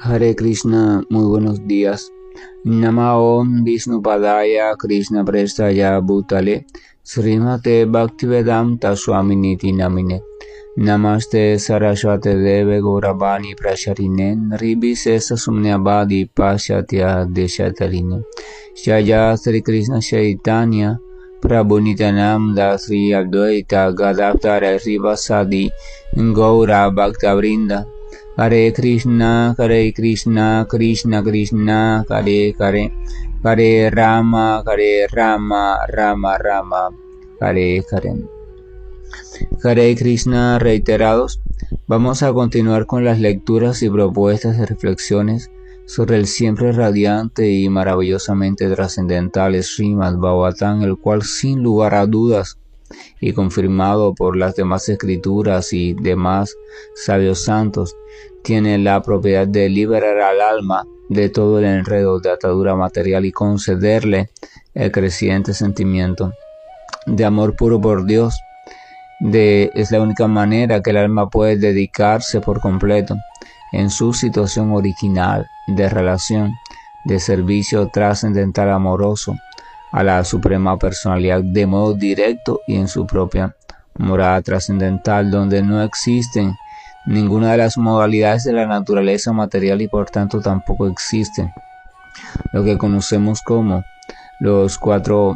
Hare Krishna, muy buenos días. Namo Vishnu Padaya Krishna Prestaya Bhutale Srimate Bhaktivedanta Swaminiti Namine Namaste Saraswate Deve Gauravani Prasharine Nribhisesa Sumnyabadi Pashatya Deshatarine Shaya Sri Krishna Chaitanya Prabhu Nityananda Sri Advaita Gadadhara Srivasadi Gaura Bhaktavrinda Hare Krishna, Krishna Krishna, Hare Hare, Hare Rama, Rama Rama, Hare Hare. Hare Krishna reiterados. Vamos a continuar con las lecturas y propuestas de reflexiones sobre el siempre radiante y maravillosamente trascendental Srimad Bhagavatam, el cual sin lugar a dudas y confirmado por las demás escrituras y demás sabios santos, tiene la propiedad de liberar al alma de todo el enredo de atadura material y concederle el creciente sentimiento de amor puro por Dios. Es la única manera que el alma puede dedicarse por completo en su situación original de relación, de servicio trascendental amoroso a la suprema personalidad de modo directo y en su propia morada trascendental, donde no existen ninguna de las modalidades de la naturaleza material y por tanto tampoco existen lo que conocemos como los 4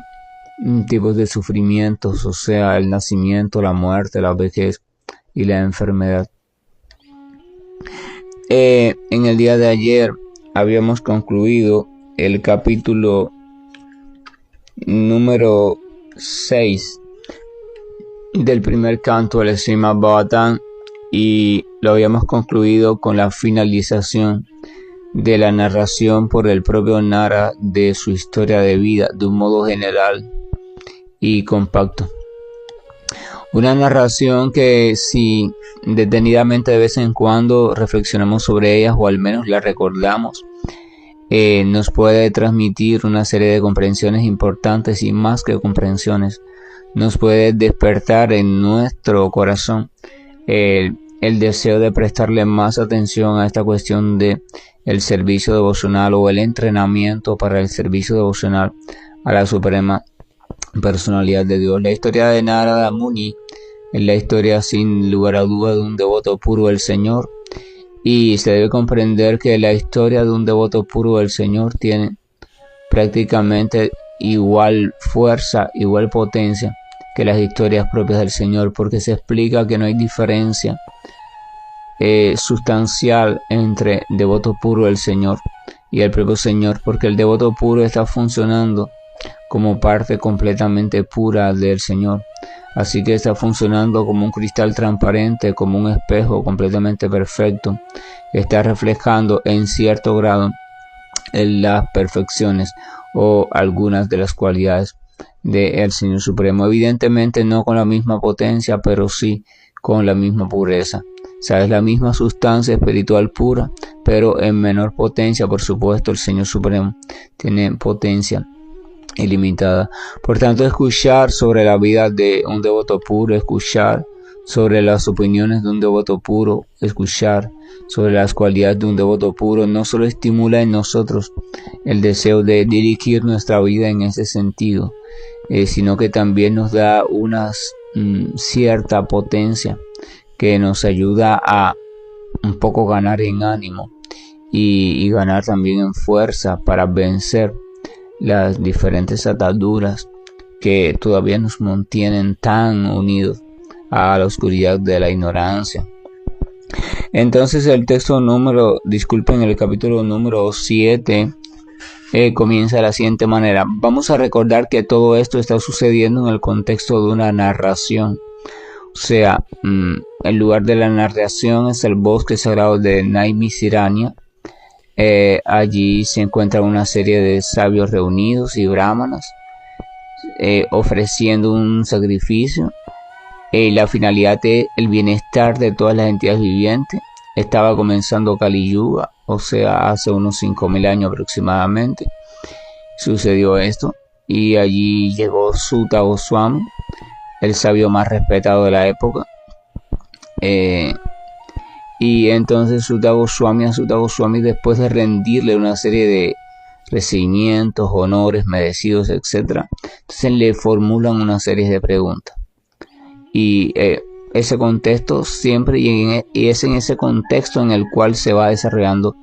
tipos de sufrimientos, o sea, el nacimiento, la muerte, la vejez y la enfermedad. En el día de ayer habíamos concluido el capítulo número 6 del primer canto del Srimad Bhagavatam y lo habíamos concluido con la finalización de la narración por el propio Nara de su historia de vida de un modo general y compacto. Una narración que, si detenidamente de vez en cuando reflexionamos sobre ella o al menos la recordamos, nos puede transmitir una serie de comprensiones importantes y más que comprensiones, nos puede despertar en nuestro corazón el deseo de prestarle más atención a esta cuestión de el servicio devocional o el entrenamiento para el servicio devocional a la suprema personalidad de Dios. La historia de Narada Muni es la historia sin lugar a duda de un devoto puro del Señor, y se debe comprender que la historia de un devoto puro del Señor tiene prácticamente igual fuerza, igual potencia que las historias propias del Señor, porque se explica que no hay diferencia sustancial entre devoto puro del Señor y el propio Señor, porque el devoto puro está funcionando como parte completamente pura del Señor, así que está funcionando como un cristal transparente, como un espejo completamente perfecto, que está reflejando en cierto grado en las perfecciones o algunas de las cualidades del Señor Supremo, evidentemente no con la misma potencia, pero sí con la misma pureza. O sea, es la misma sustancia espiritual pura, pero en menor potencia. Por supuesto, el Señor Supremo tiene potencia ilimitada. Por tanto, escuchar sobre la vida de un devoto puro, escuchar sobre las opiniones de un devoto puro, escuchar sobre las cualidades de un devoto puro, no solo estimula en nosotros el deseo de dirigir nuestra vida en ese sentido, sino que también nos da una cierta potencia que nos ayuda a un poco ganar en ánimo y ganar también en fuerza para vencer las diferentes ataduras que todavía nos mantienen tan unidos a la oscuridad de la ignorancia. Entonces el el capítulo número 7 comienza de la siguiente manera. Vamos a recordar que todo esto está sucediendo en el contexto de una narración. O sea, el lugar de la narración es el bosque sagrado de Naimisiranya. Allí se encuentra una serie de sabios reunidos y brahmanas ofreciendo un sacrificio. La finalidad es el bienestar de todas las entidades vivientes. Estaba comenzando Kali Yuga, o sea, hace unos 5000 años aproximadamente sucedió esto, y allí llegó Suta Goswami, el sabio más respetado de la época, Y entonces Sutta Goswami, después de rendirle una serie de recibimientos, honores merecidos, etc., entonces le formulan una serie de preguntas. Y ese contexto siempre, y es en ese contexto en el cual se va desarrollando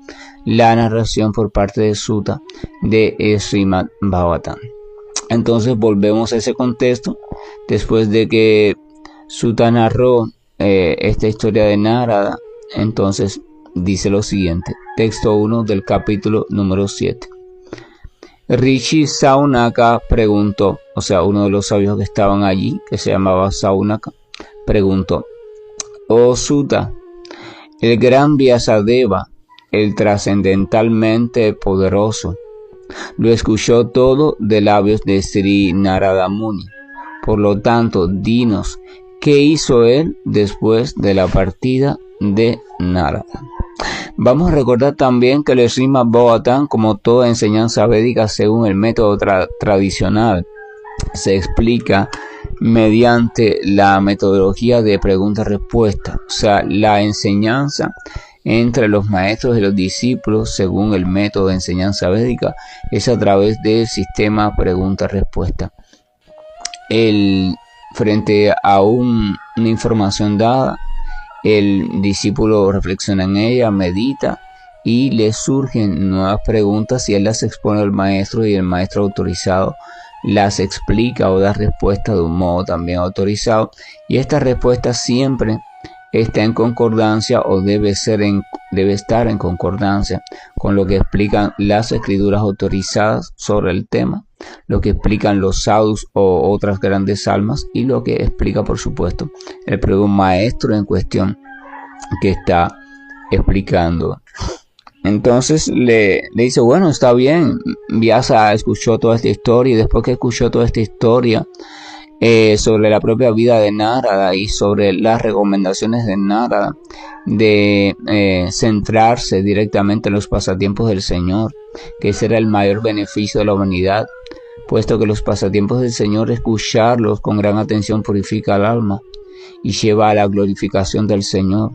la narración por parte de Sutta de Srimad Bhagavatam. Entonces volvemos a ese contexto después de que Sutta narró esta historia de Narada. Entonces dice lo siguiente, texto 1 del capítulo número 7. Rishi Saunaka preguntó, o sea, uno de los sabios que estaban allí, que se llamaba Saunaka, preguntó: Oh Sutta, el gran Vyasadeva, el trascendentalmente poderoso, lo escuchó todo de labios de Sri Narada Muni. Por lo tanto, dinos, ¿qué hizo él después de la partida de Narada? Vamos a recordar también que el Srimad Bhagavatam, como toda enseñanza védica según el método tradicional, se explica mediante la metodología de pregunta-respuesta, o sea, la enseñanza entre los maestros y los discípulos según el método de enseñanza védica es a través del sistema pregunta-respuesta. Frente a una información dada, el discípulo reflexiona en ella, medita y le surgen nuevas preguntas y él las expone al maestro, y el maestro autorizado las explica o da respuesta de un modo también autorizado, y esta respuesta siempre está en concordancia o debe estar en concordancia con lo que explican las escrituras autorizadas sobre el tema, lo que explican los sadhus o otras grandes almas, y lo que explica, por supuesto, el propio maestro en cuestión que está explicando. Entonces le dice, bueno, está bien. Vyasa escuchó toda esta historia, y después que escuchó toda esta historia sobre la propia vida de Narada y sobre las recomendaciones de Narada de centrarse directamente en los pasatiempos del Señor, que ese era el mayor beneficio de la humanidad, puesto que los pasatiempos del Señor, escucharlos con gran atención, purifica el alma y lleva a la glorificación del Señor,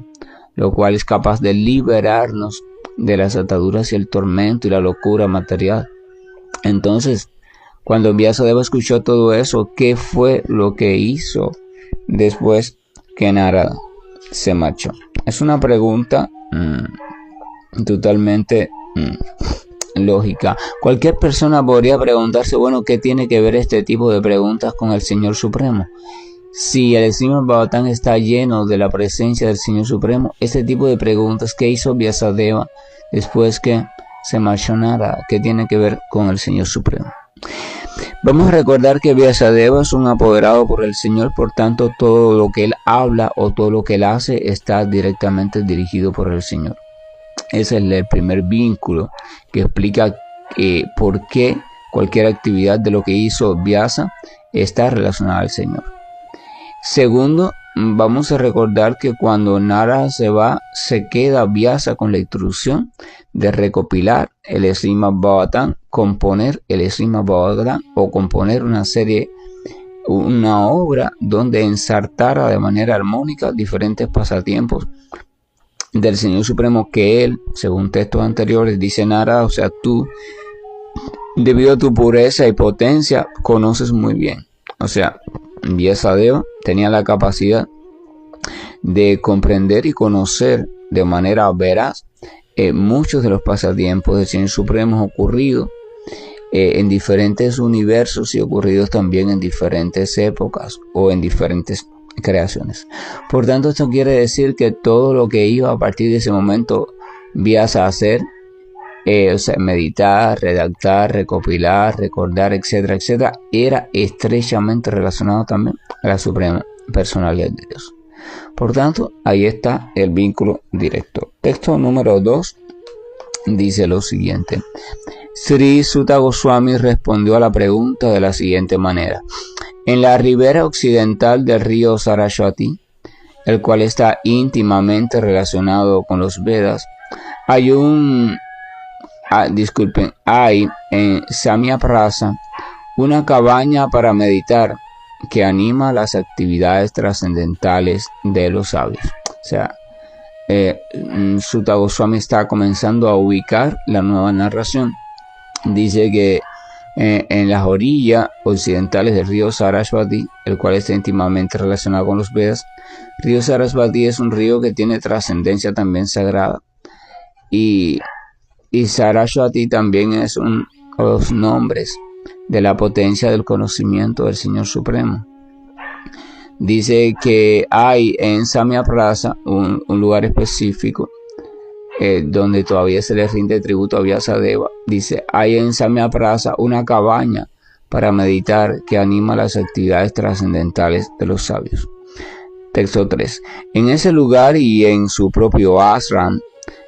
lo cual es capaz de liberarnos de las ataduras y el tormento y la locura material. Entonces, cuando Vyasadeva escuchó todo eso, ¿qué fue lo que hizo después que Narada se marchó? Es una pregunta totalmente lógica. Cualquier persona podría preguntarse, bueno, ¿qué tiene que ver este tipo de preguntas con el Señor Supremo? Si el Srimad Bhagavatam está lleno de la presencia del Señor Supremo, este tipo de preguntas, ¿qué hizo Vyasadeva después que se marchó Narada? ¿Qué tiene que ver con el Señor Supremo? Vamos a recordar que Vyasadeva es un apoderado por el Señor, por tanto todo lo que él habla o todo lo que él hace está directamente dirigido por el Señor. Ese es el primer vínculo que explica por qué cualquier actividad de lo que hizo Vyasa está relacionada al Señor. Segundo, vamos a recordar que cuando Narada se va, se queda Vyasa con la instrucción de recopilar el Srimad Bhagavatam, componer el Srimad Bhagavatam o componer una obra donde ensartara de manera armónica diferentes pasatiempos del Señor Supremo que él, según textos anteriores, dice Narada, o sea, tú, debido a tu pureza y potencia, conoces muy bien. O sea, Vyasadeva tenía la capacidad de comprender y conocer de manera veraz muchos de los pasatiempos del Señor Supremo ocurridos en diferentes universos y ocurridos también en diferentes épocas o en diferentes creaciones. Por tanto, esto quiere decir que todo lo que iba a partir de ese momento Vyasa a hacer, o sea, meditar, redactar, recopilar, recordar, etcétera, etcétera, era estrechamente relacionado también a la suprema personalidad de Dios. Por tanto, ahí está el vínculo directo. Texto número 2 dice lo siguiente. Sri Sutta Goswami respondió a la pregunta de la siguiente manera. En la ribera occidental del río Saraswati, el cual está íntimamente relacionado con los Vedas, hay en Samyaprasa una cabaña para meditar que anima las actividades trascendentales de los sabios. O sea, Sutta Goswami está comenzando a ubicar la nueva narración. Dice que en las orillas occidentales del río Sarasvati, el cual está íntimamente relacionado con los Vedas, río Sarasvati es un río que tiene trascendencia también sagrada, y Sarasvati también es uno de los nombres de la potencia del conocimiento del Señor Supremo. Dice que hay en Samyaprasa un lugar específico donde todavía se le rinde tributo a Vyasadeva. Dice, hay en Samyaprasa una cabaña para meditar que anima las actividades trascendentales de los sabios. Texto 3. En ese lugar y en su propio ashram,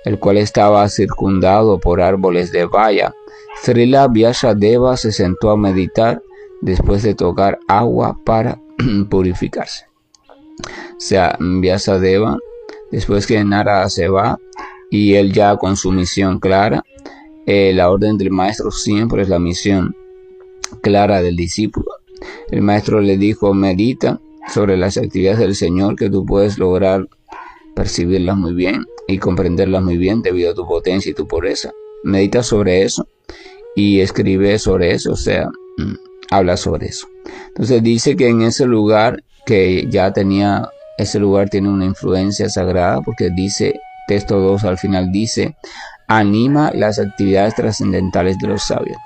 el cual estaba circundado por árboles de baya, Srila Vyasadeva se sentó a meditar después de tocar agua para purificarse. O sea, Vyasadeva, después que Narada se va y él ya con su misión clara, la orden del maestro siempre es la misión clara del discípulo. El maestro le dijo, medita sobre las actividades del Señor, que tú puedes lograr percibirlas muy bien y comprenderlas muy bien debido a tu potencia y tu pureza. Medita sobre eso y escribe sobre eso, o sea, habla sobre eso. Entonces dice que en ese lugar, que ya tenía, ese lugar tiene una influencia sagrada, porque dice, texto 2 al final dice, anima las actividades trascendentales de los sabios.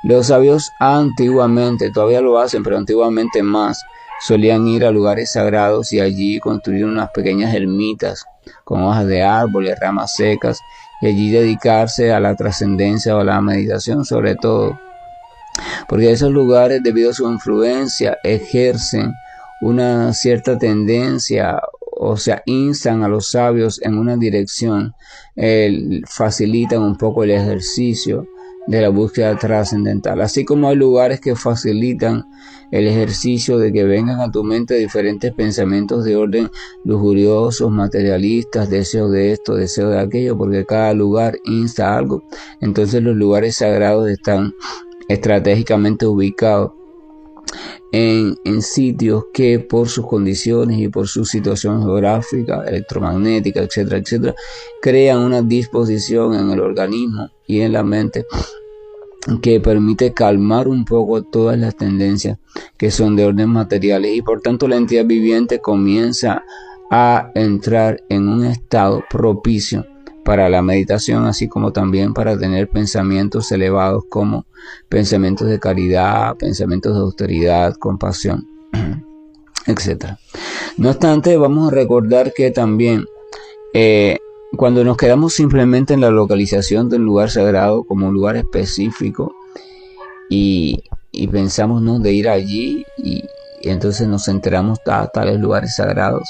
Los sabios antiguamente, todavía lo hacen, pero antiguamente más, solían ir a lugares sagrados y allí construir unas pequeñas ermitas con hojas de árboles, ramas secas, y allí dedicarse a la trascendencia o a la meditación sobre todo. Porque esos lugares, debido a su influencia, ejercen una cierta tendencia, o sea, instan a los sabios en una dirección, facilitan un poco el ejercicio de la búsqueda trascendental. Así como hay lugares que facilitan el ejercicio de que vengan a tu mente diferentes pensamientos de orden lujuriosos, materialistas, deseo de esto, deseo de aquello, porque cada lugar insta algo. Entonces los lugares sagrados están estratégicamente ubicados en sitios que por sus condiciones y por su situación geográfica, electromagnética, etcétera, etcétera, crean una disposición en el organismo y en la mente que permite calmar un poco todas las tendencias que son de orden materiales, y por tanto la entidad viviente comienza a entrar en un estado propicio para la meditación, así como también para tener pensamientos elevados como pensamientos de caridad, pensamientos de austeridad, compasión, etc. No obstante, vamos a recordar que también cuando nos quedamos simplemente en la localización del lugar sagrado como un lugar específico y pensamos, ¿no?, de ir allí y entonces nos enteramos a tales lugares sagrados,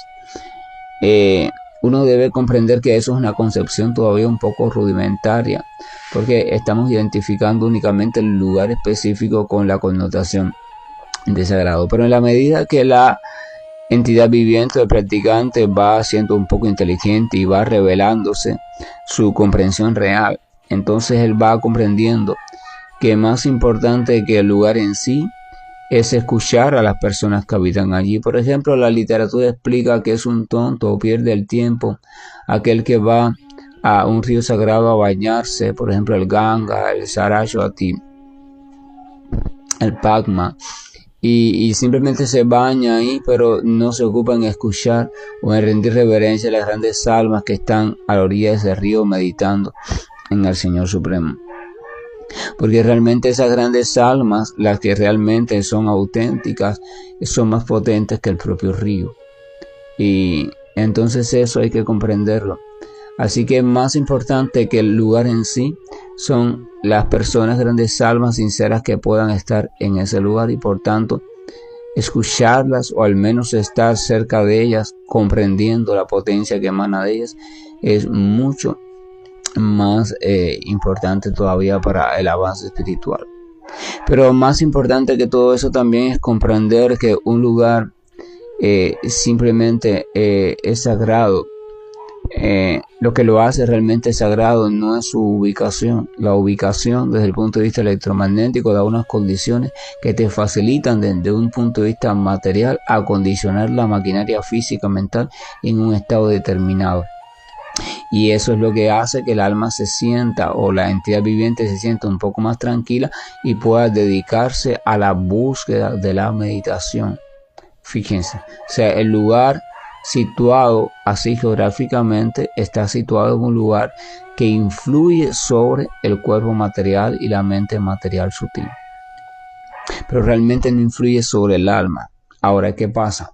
uno debe comprender que eso es una concepción todavía un poco rudimentaria, porque estamos identificando únicamente el lugar específico con la connotación de sagrado. Pero en la medida que la entidad viviente o el practicante va siendo un poco inteligente y va revelándose su comprensión real, entonces él va comprendiendo que más importante que el lugar en sí es escuchar a las personas que habitan allí. Por ejemplo, la literatura explica que es un tonto o pierde el tiempo aquel que va a un río sagrado a bañarse, por ejemplo el Ganga, el Sarasvati, el Padma, y simplemente se baña ahí, pero no se ocupa en escuchar o en rendir reverencia a las grandes almas que están a la orilla de ese río meditando en el Señor Supremo. Porque realmente esas grandes almas, las que realmente son auténticas, son más potentes que el propio río. Y entonces eso hay que comprenderlo. Así que más importante que el lugar en sí son las personas, grandes almas sinceras que puedan estar en ese lugar, y por tanto escucharlas o al menos estar cerca de ellas, comprendiendo la potencia que emana de ellas, es mucho más importante todavía para el avance espiritual. Pero más importante que todo eso también es comprender que un lugar simplemente es sagrado Lo que lo hace realmente sagrado no es su ubicación. La ubicación desde el punto de vista electromagnético da unas condiciones que te facilitan desde un punto de vista material acondicionar la maquinaria física mental en un estado determinado. Y eso es lo que hace que el alma se sienta, o la entidad viviente se sienta un poco más tranquila y pueda dedicarse a la búsqueda de la meditación. Fíjense, o sea, el lugar situado así geográficamente está situado en un lugar que influye sobre el cuerpo material y la mente material sutil, pero realmente no influye sobre el alma. Ahora, ¿qué pasa?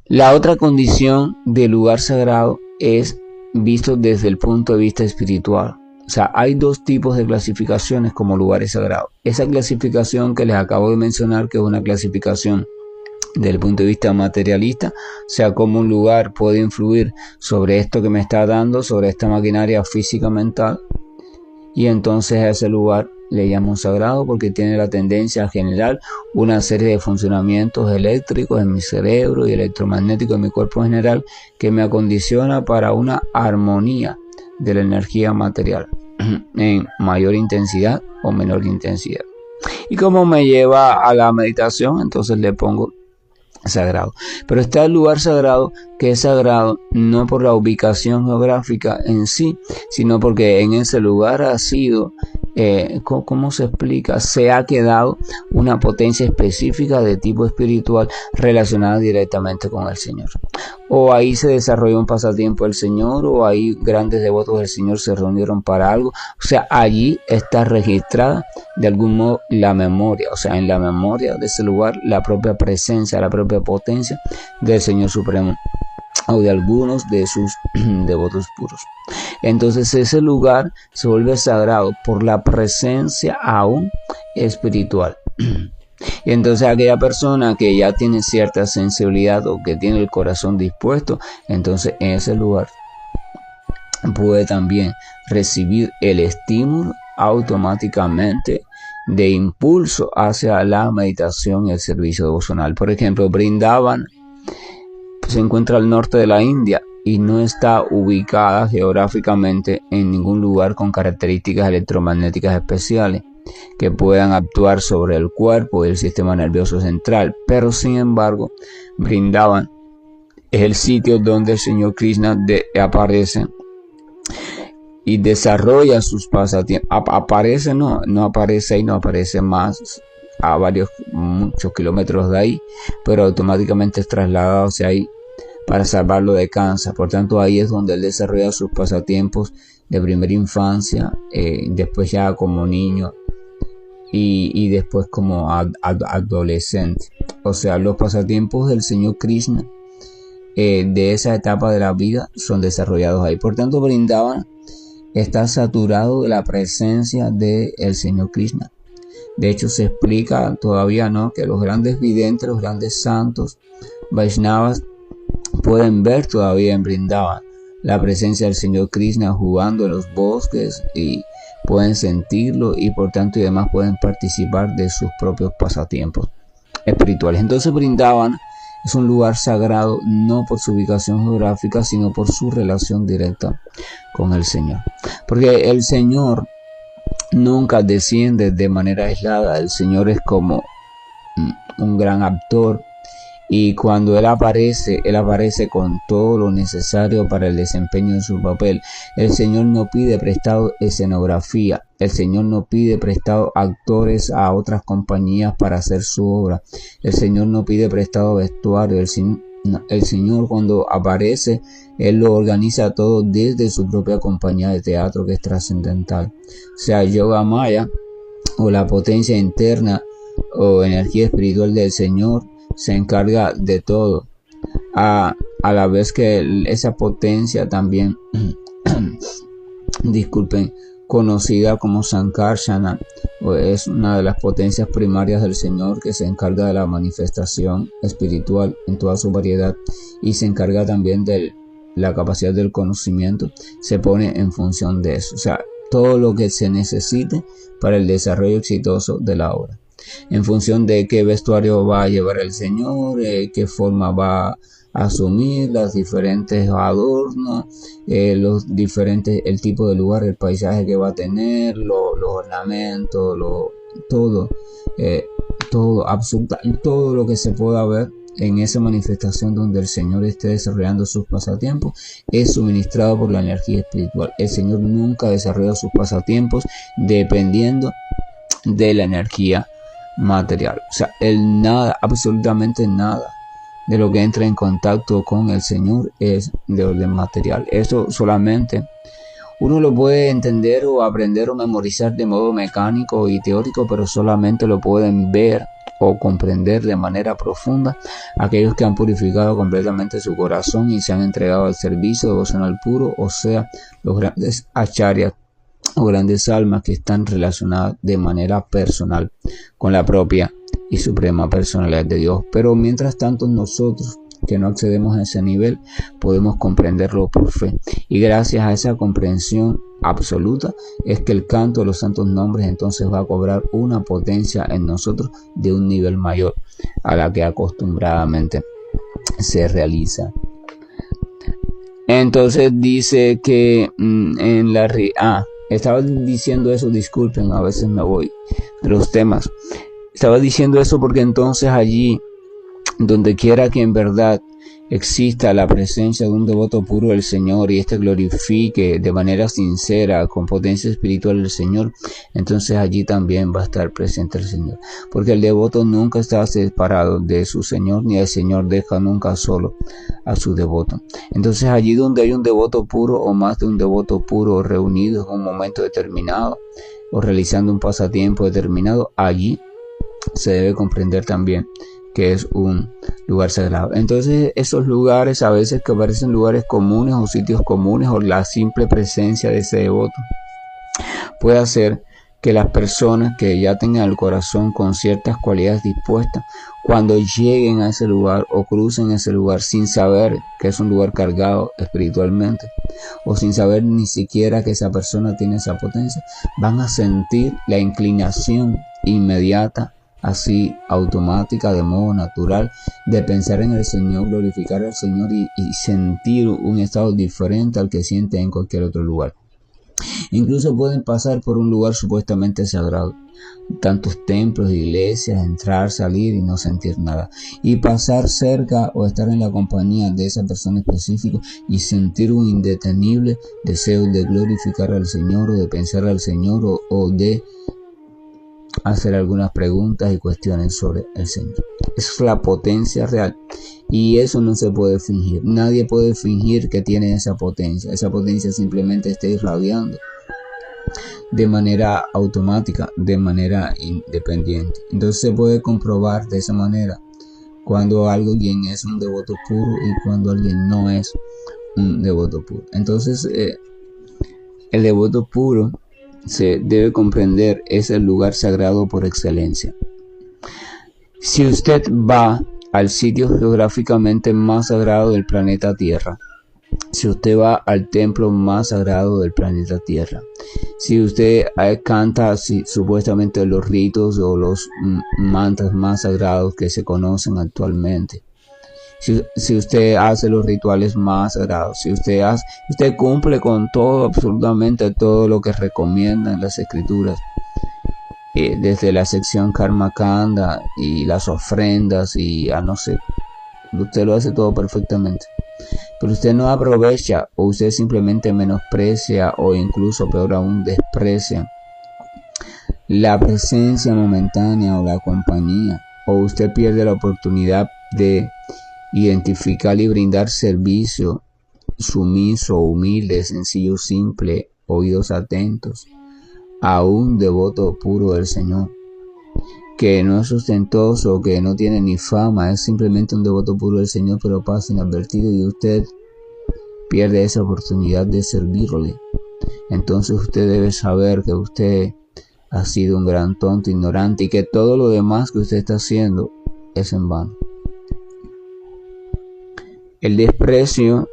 La otra condición del lugar sagrado es visto desde el punto de vista espiritual. O sea, hay dos tipos de clasificaciones como lugares sagrados. Esa clasificación que les acabo de mencionar, que es una clasificación desde el punto de vista materialista, o sea, cómo un lugar puede influir sobre esto que me está dando, sobre esta maquinaria física mental, y entonces a ese lugar le llamo sagrado porque tiene la tendencia a generar una serie de funcionamientos eléctricos en mi cerebro y electromagnéticos en mi cuerpo general que me acondiciona para una armonía de la energía material en mayor intensidad o menor intensidad. Y como me lleva a la meditación, entonces le pongo sagrado. Pero está el lugar sagrado, que es sagrado no por la ubicación geográfica en sí, sino porque en ese lugar ha sido, ¿cómo se explica? Se ha quedado una potencia específica de tipo espiritual relacionada directamente con el Señor. O ahí se desarrolló un pasatiempo del Señor, o ahí grandes devotos del Señor se reunieron para algo. O sea, allí está registrada de algún modo la memoria, o sea, en la memoria de ese lugar la propia presencia, la propia potencia del Señor Supremo o de algunos de sus devotos puros. Entonces ese lugar se vuelve sagrado por la presencia aún espiritual. Y entonces aquella persona que ya tiene cierta sensibilidad o que tiene el corazón dispuesto, entonces en ese lugar puede también recibir el estímulo automáticamente de impulso hacia la meditación y el servicio devocional. Por ejemplo, Vrindavan se encuentra al norte de la India y no está ubicada geográficamente en ningún lugar con características electromagnéticas especiales que puedan actuar sobre el cuerpo y el sistema nervioso central, pero sin embargo Vrindavan es el sitio donde el Señor Krishna aparece y desarrolla sus pasatiempos. Aparece, no aparece ahí, no aparece más a muchos kilómetros de ahí, pero automáticamente es trasladado hacia ahí para salvarlo de cáncer. Por tanto, ahí es donde él desarrolla sus pasatiempos de primera infancia, después ya como niño y después como adolescente. O sea, los pasatiempos del Señor Krishna de esa etapa de la vida son desarrollados ahí. Por tanto, Vrindavan está saturado de la presencia del Señor Krishna. De hecho, se explica todavía, ¿no?, que los grandes videntes, los grandes santos Vaishnavas pueden ver todavía en Vrindavan la presencia del Señor Krishna jugando en los bosques y pueden sentirlo y por tanto y demás pueden participar de sus propios pasatiempos espirituales. Entonces Vrindavan es un lugar sagrado no por su ubicación geográfica, sino por su relación directa con el Señor. Porque el Señor nunca desciende de manera aislada. El Señor es como un gran actor y cuando Él aparece con todo lo necesario para el desempeño de su papel. El Señor no pide prestado escenografía. El Señor no pide prestado actores a otras compañías para hacer su obra. El Señor no pide prestado vestuario. El Señor cuando aparece, Él lo organiza todo desde su propia compañía de teatro, que es trascendental. O sea, Yoga Maya o la potencia interna o energía espiritual del Señor se encarga de todo, a la vez que esa potencia también conocida como Sankarsana, es una de las potencias primarias del Señor que se encarga de la manifestación espiritual en toda su variedad y se encarga también de la capacidad del conocimiento, se pone en función de eso. O sea, todo lo que se necesite para el desarrollo exitoso de la obra, en función de qué vestuario va a llevar el Señor, qué forma va a asumir los diferentes adornos, el tipo de lugar, el paisaje que va a tener, los ornamentos, todo, todo lo que se pueda ver en esa manifestación donde el Señor esté desarrollando sus pasatiempos es suministrado por la energía espiritual. El Señor nunca desarrolla sus pasatiempos dependiendo de la energía material. O sea, absolutamente nada de lo que entra en contacto con el Señor es de orden material. Eso solamente uno lo puede entender o aprender o memorizar de modo mecánico y teórico, pero solamente lo pueden ver o comprender de manera profunda aquellos que han purificado completamente su corazón y se han entregado al servicio devocional puro, o sea, los grandes acharyas o grandes almas que están relacionadas de manera personal con la propia y suprema personalidad de Dios. Pero mientras tanto, nosotros que no accedemos a ese nivel podemos comprenderlo por fe, y gracias a esa comprensión absoluta es que el canto de los santos nombres entonces va a cobrar una potencia en nosotros de un nivel mayor a la que acostumbradamente se realiza. Entonces dice que estaba diciendo eso, disculpen, a veces me voy de los temas. Estaba diciendo eso porque entonces allí, donde quiera que en verdad exista la presencia de un devoto puro del Señor y éste glorifique de manera sincera, con potencia espiritual el Señor, entonces allí también va a estar presente el Señor. Porque el devoto nunca está separado de su Señor, ni el Señor deja nunca solo a su devoto. Entonces allí donde hay un devoto puro o más de un devoto puro reunidos en un momento determinado o realizando un pasatiempo determinado, allí se debe comprender también que es un lugar sagrado. Entonces esos lugares a veces que parecen lugares comunes o sitios comunes, o la simple presencia de ese devoto puede hacer que las personas que ya tengan el corazón con ciertas cualidades dispuestas, cuando lleguen a ese lugar o crucen ese lugar sin saber que es un lugar cargado espiritualmente, o sin saber ni siquiera que esa persona tiene esa potencia, van a sentir la inclinación inmediata, así automática, de modo natural, de pensar en el Señor, glorificar al Señor y sentir un estado diferente al que siente en cualquier otro lugar. Incluso pueden pasar por un lugar supuestamente sagrado, tantos templos, iglesias, entrar, salir y no sentir nada, y pasar cerca o estar en la compañía de esa persona específica y sentir un indetenible deseo de glorificar al Señor, o de pensar al Señor, o de hacer algunas preguntas y cuestiones sobre el Señor. Esa es la potencia real, y eso no se puede fingir. Nadie puede fingir que tiene esa potencia. Esa potencia simplemente está irradiando de manera automática, de manera independiente. Entonces se puede comprobar de esa manera cuando alguien es un devoto puro y cuando alguien no es un devoto puro. Entonces el devoto puro, se debe comprender, es el lugar sagrado por excelencia. Si usted va al sitio geográficamente más sagrado del planeta Tierra, si usted va al templo más sagrado del planeta Tierra, si usted canta supuestamente los ritos o los mantras más sagrados que se conocen actualmente, si usted hace los rituales más sagrados, si usted cumple con todo, absolutamente todo lo que recomiendan las escrituras, desde la sección Karma Kanda y las ofrendas y no sé, usted lo hace todo perfectamente, pero usted no aprovecha, o usted simplemente menosprecia, o incluso peor aún desprecia la presencia momentánea o la compañía, o usted pierde la oportunidad de identificar y brindar servicio sumiso, humilde, sencillo, simple, oídos atentos a un devoto puro del Señor, que no es ostentoso, que no tiene ni fama, es simplemente un devoto puro del Señor, pero pasa inadvertido, y usted pierde esa oportunidad de servirle. Entonces usted debe saber que usted ha sido un gran tonto, ignorante, y que todo lo demás que usted está haciendo es en vano. El desprecio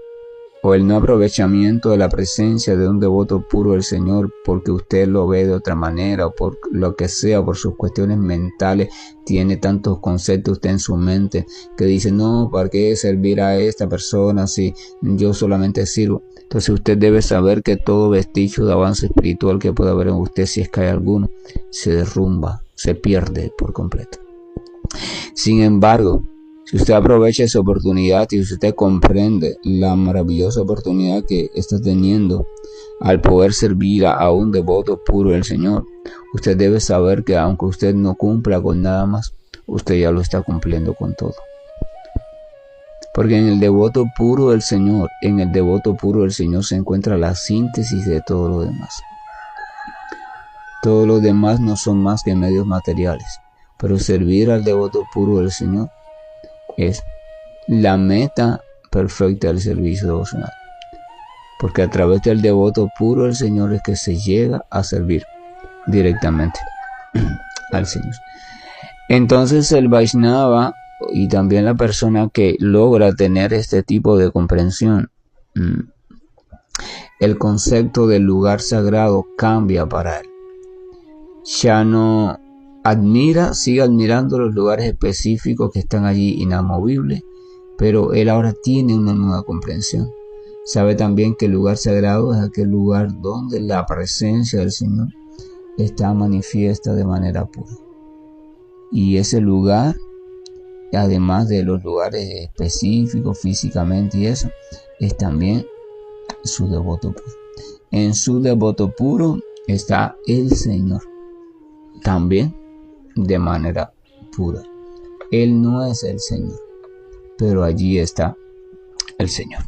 o el no aprovechamiento de la presencia de un devoto puro del Señor porque usted lo ve de otra manera o por lo que sea, por sus cuestiones mentales, tiene tantos conceptos usted en su mente que dice, no, ¿para qué servir a esta persona si yo solamente sirvo? Entonces usted debe saber que todo vestigio de avance espiritual que pueda haber en usted, si es que hay alguno, se derrumba, se pierde por completo. Sin embargo, si usted aprovecha esa oportunidad y usted comprende la maravillosa oportunidad que está teniendo al poder servir a un devoto puro del Señor, usted debe saber que aunque usted no cumpla con nada más, usted ya lo está cumpliendo con todo. Porque en el devoto puro del Señor, se encuentra la síntesis de todo lo demás. Todos los demás no son más que medios materiales, pero servir al devoto puro del Señor es la meta perfecta del servicio devocional, porque a través del devoto puro del Señor es que se llega a servir directamente al Señor. Entonces el Vaishnava y también la persona que logra tener este tipo de comprensión, el concepto del lugar sagrado cambia para él. Ya no sigue admirando los lugares específicos que están allí inamovibles, pero él ahora tiene una nueva comprensión. Sabe también que el lugar sagrado es aquel lugar donde la presencia del Señor está manifiesta de manera pura. Y ese lugar, además de los lugares específicos físicamente y eso, es también su devoto puro. En su devoto puro está el Señor, también de manera pura. Él no es el Señor, pero allí está el Señor.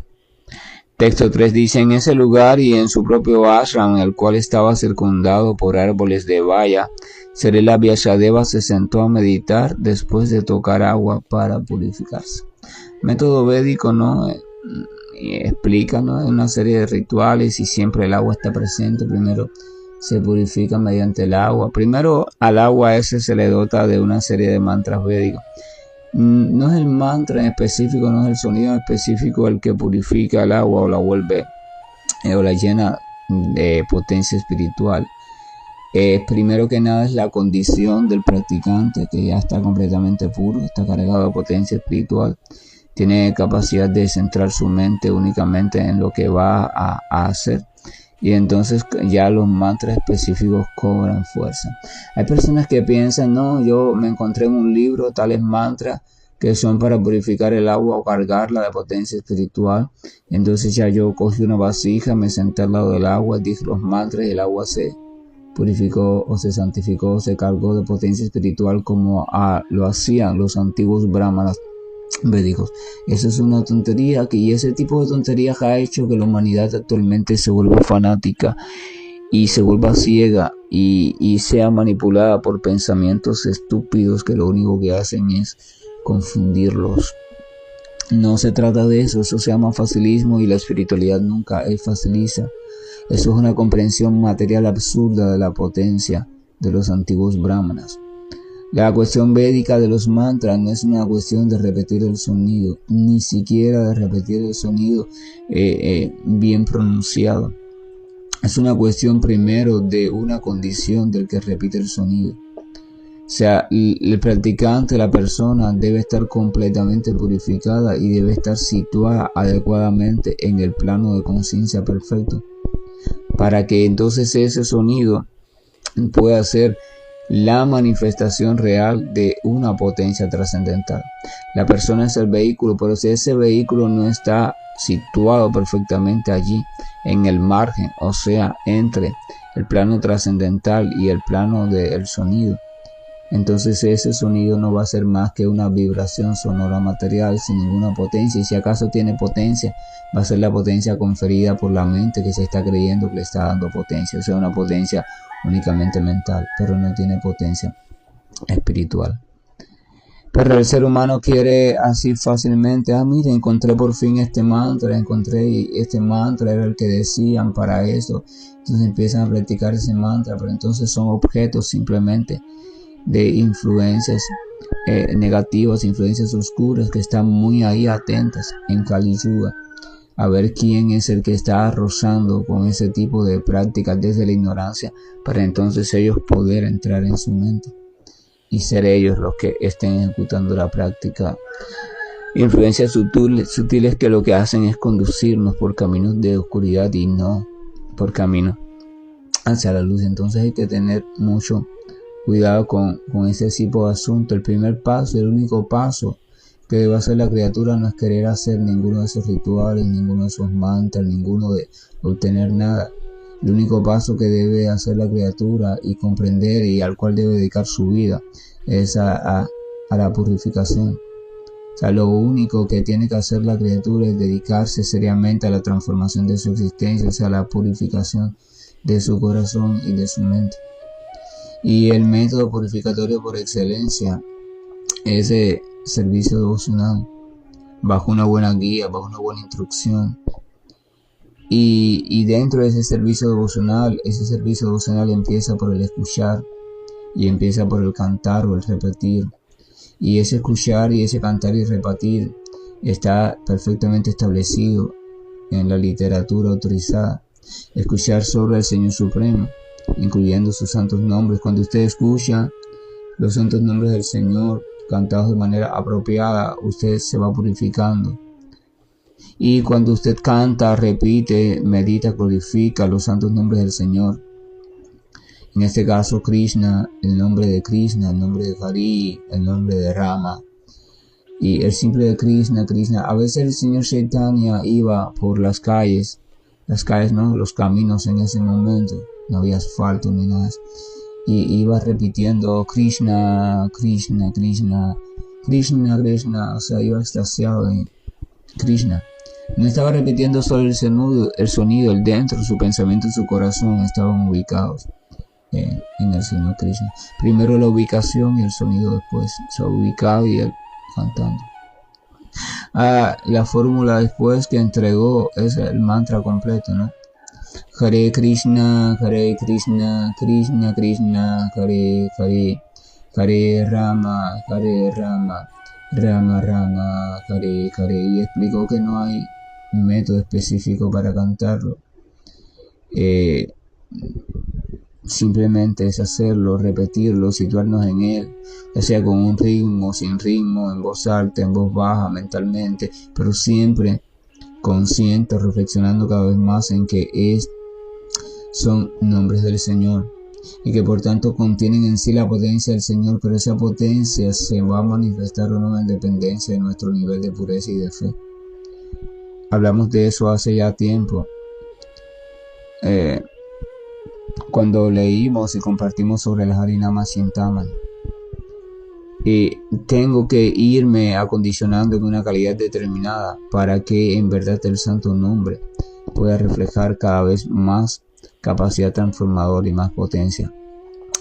Texto 3 dice, en ese lugar y en su propio ashram, el cual estaba circundado por árboles de baya, Srila Vyasadeva se sentó a meditar después de tocar agua para purificarse. Método védico, ¿no? Explica, ¿no? Una serie de rituales y siempre el agua está presente. Primero se purifica mediante el agua. Primero al agua ese se le dota de una serie de mantras védicos. No es el mantra en específico, no es el sonido en específico el que purifica el agua o la vuelve o la llena de potencia espiritual. Primero que nada es la condición del practicante, que ya está completamente puro, está cargado de potencia espiritual, tiene capacidad de centrar su mente únicamente en lo que va a hacer. Y entonces ya los mantras específicos cobran fuerza. Hay personas que piensan, no, yo me encontré en un libro tales mantras que son para purificar el agua o cargarla de potencia espiritual. Entonces ya yo cogí una vasija, me senté al lado del agua, dije los mantras y el agua se purificó o se santificó, se cargó de potencia espiritual como lo hacían los antiguos brahmanas védicos. Eso es una tontería, y ese tipo de tonterías ha hecho que la humanidad actualmente se vuelva fanática y se vuelva ciega y sea manipulada por pensamientos estúpidos que lo único que hacen es confundirlos. No se trata de eso, eso se llama facilismo y la espiritualidad nunca faciliza. Eso es una comprensión material absurda de la potencia de los antiguos brahmanas. La cuestión védica de los mantras no es una cuestión de repetir el sonido, ni siquiera de repetir el sonido bien pronunciado. Es una cuestión primero de una condición del que repite el sonido. O sea, el practicante, la persona, debe estar completamente purificada y debe estar situada adecuadamente en el plano de conciencia perfecto, para que entonces ese sonido pueda ser la manifestación real de una potencia trascendental. La persona es el vehículo, pero si ese vehículo no está situado perfectamente allí, en el margen, o sea, entre el plano trascendental y el plano del sonido, entonces ese sonido no va a ser más que una vibración sonora material sin ninguna potencia, y si acaso tiene potencia, va a ser la potencia conferida por la mente que se está creyendo que le está dando potencia, o sea, una potencia únicamente mental, pero no tiene potencia espiritual. Pero el ser humano quiere así fácilmente, mire, encontré por fin este mantra, era el que decían para eso, entonces empiezan a practicar ese mantra, pero entonces son objetos simplemente de influencias negativas, influencias oscuras que están muy ahí atentas en Kali Yuga. a ver quién es el que está rozando con ese tipo de prácticas desde la ignorancia, para entonces ellos poder entrar en su mente y ser ellos los que estén ejecutando la práctica. Influencias sutiles que lo que hacen es conducirnos por caminos de oscuridad y no por caminos hacia la luz. Entonces hay que tener mucho cuidado con ese tipo de asunto. El primer paso, el único paso que debe hacer la criatura no es querer hacer ninguno de esos rituales, ninguno de esos mantras, ninguno de obtener nada. El único paso que debe hacer la criatura y comprender y al cual debe dedicar su vida es a la purificación. O sea, lo único que tiene que hacer la criatura es dedicarse seriamente a la transformación de su existencia, o sea, a la purificación de su corazón y de su mente. Y el método purificatorio por excelencia es el servicio devocional, bajo una buena guía, bajo una buena instrucción. Y dentro de ese servicio devocional empieza por el escuchar y empieza por el cantar o el repetir. Y ese escuchar y ese cantar y repetir está perfectamente establecido en la literatura autorizada. Escuchar sobre el Señor Supremo, incluyendo sus santos nombres. Cuando usted escucha los santos nombres del Señor cantados de manera apropiada, usted se va purificando. Y cuando usted canta, repite, medita, glorifica los santos nombres del Señor. En este caso Krishna, el nombre de Krishna, el nombre de Hari, el nombre de Rama. Y el simple de Krishna. A veces el Señor Chaitanya iba por las calles, no, los caminos en ese momento, no había asfalto ni nada. Y iba repitiendo Krishna, Krishna, Krishna, Krishna, Krishna, o sea, iba extasiado en Krishna. No estaba repitiendo solo el sonido, el dentro, su pensamiento y su corazón estaban ubicados en el Señor Krishna. Primero la ubicación y el sonido después, se ha ubicado y él cantando. La fórmula después que entregó es el mantra completo, ¿no? Hare Krishna, Krishna Krishna, Hare Hare, Hare Rama, Rama Rama, Hare Hare. Y explicó que no hay un método específico para cantarlo. Simplemente es hacerlo, repetirlo, situarnos en él, ya sea con un ritmo, sin ritmo, en voz alta, en voz baja, mentalmente, pero siempre consciente, reflexionando cada vez más en que son nombres del Señor y que por tanto contienen en sí la potencia del Señor, pero esa potencia se va a manifestar o no en dependencia de nuestro nivel de pureza y de fe. Hablamos de eso hace ya tiempo. Cuando leímos y compartimos sobre el Harinama Chintamani, y tengo que irme acondicionando en una calidad determinada para que en verdad el santo nombre pueda reflejar cada vez más capacidad transformadora y más potencia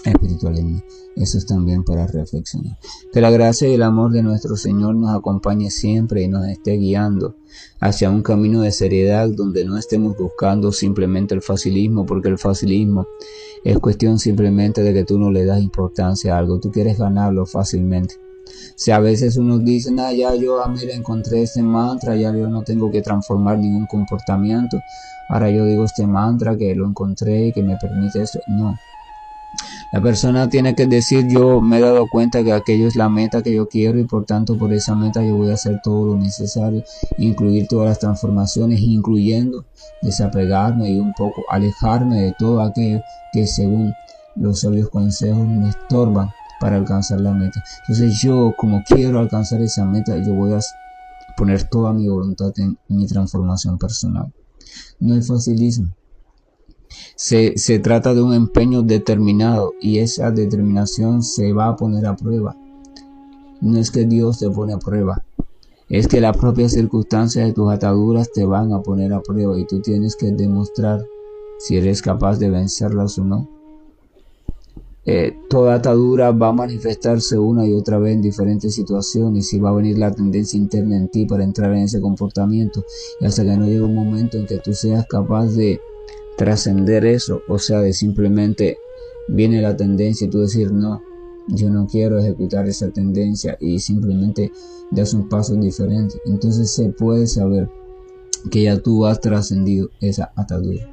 espiritual en mí. Eso es también para reflexionar. Que la gracia y el amor de nuestro Señor nos acompañe siempre y nos esté guiando hacia un camino de seriedad donde no estemos buscando simplemente el facilismo, porque el facilismo es cuestión simplemente de que tú no le das importancia a algo, tú quieres ganarlo fácilmente. Si a veces uno dice, ya yo mira, encontré este mantra, ya yo no tengo que transformar ningún comportamiento, ahora yo digo este mantra que lo encontré y que me permite esto. No. La persona tiene que decir, yo me he dado cuenta que aquello es la meta que yo quiero y por tanto por esa meta yo voy a hacer todo lo necesario, incluir todas las transformaciones, incluyendo desapegarme y un poco alejarme de todo aquello que según los sabios consejos me estorban para alcanzar la meta. Entonces yo, como quiero alcanzar esa meta, yo voy a poner toda mi voluntad en mi transformación personal. No es facilismo. Se trata de un empeño determinado y esa determinación se va a poner a prueba. No es que Dios te pone a prueba, es que las propias circunstancias de tus ataduras te van a poner a prueba y tú tienes que demostrar si eres capaz de vencerlas o no. Toda atadura va a manifestarse una y otra vez en diferentes situaciones y va a venir la tendencia interna en ti para entrar en ese comportamiento y hasta que no llegue un momento en que tú seas capaz de trascender eso, o sea, de simplemente viene la tendencia y tú decir no, yo no quiero ejecutar esa tendencia y simplemente das un paso diferente. Entonces se puede saber que ya tú has trascendido esa atadura.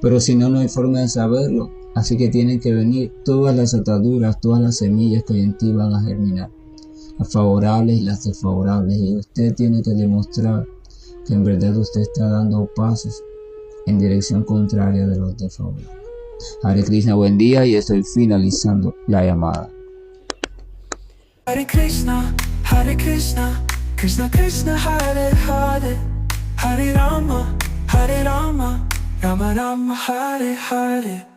Pero si no, no hay forma de saberlo. Así que tienen que venir todas las ataduras, todas las semillas que hoy en ti van a germinar, las favorables y las desfavorables. Y usted tiene que demostrar que en verdad usted está dando pasos en dirección contraria de los desfavorables. Hare Krishna, buen día, y estoy finalizando la llamada. Hare Krishna, Krishna Krishna, Hare Hare, Hare Rama, Rama Rama, Hare Hare.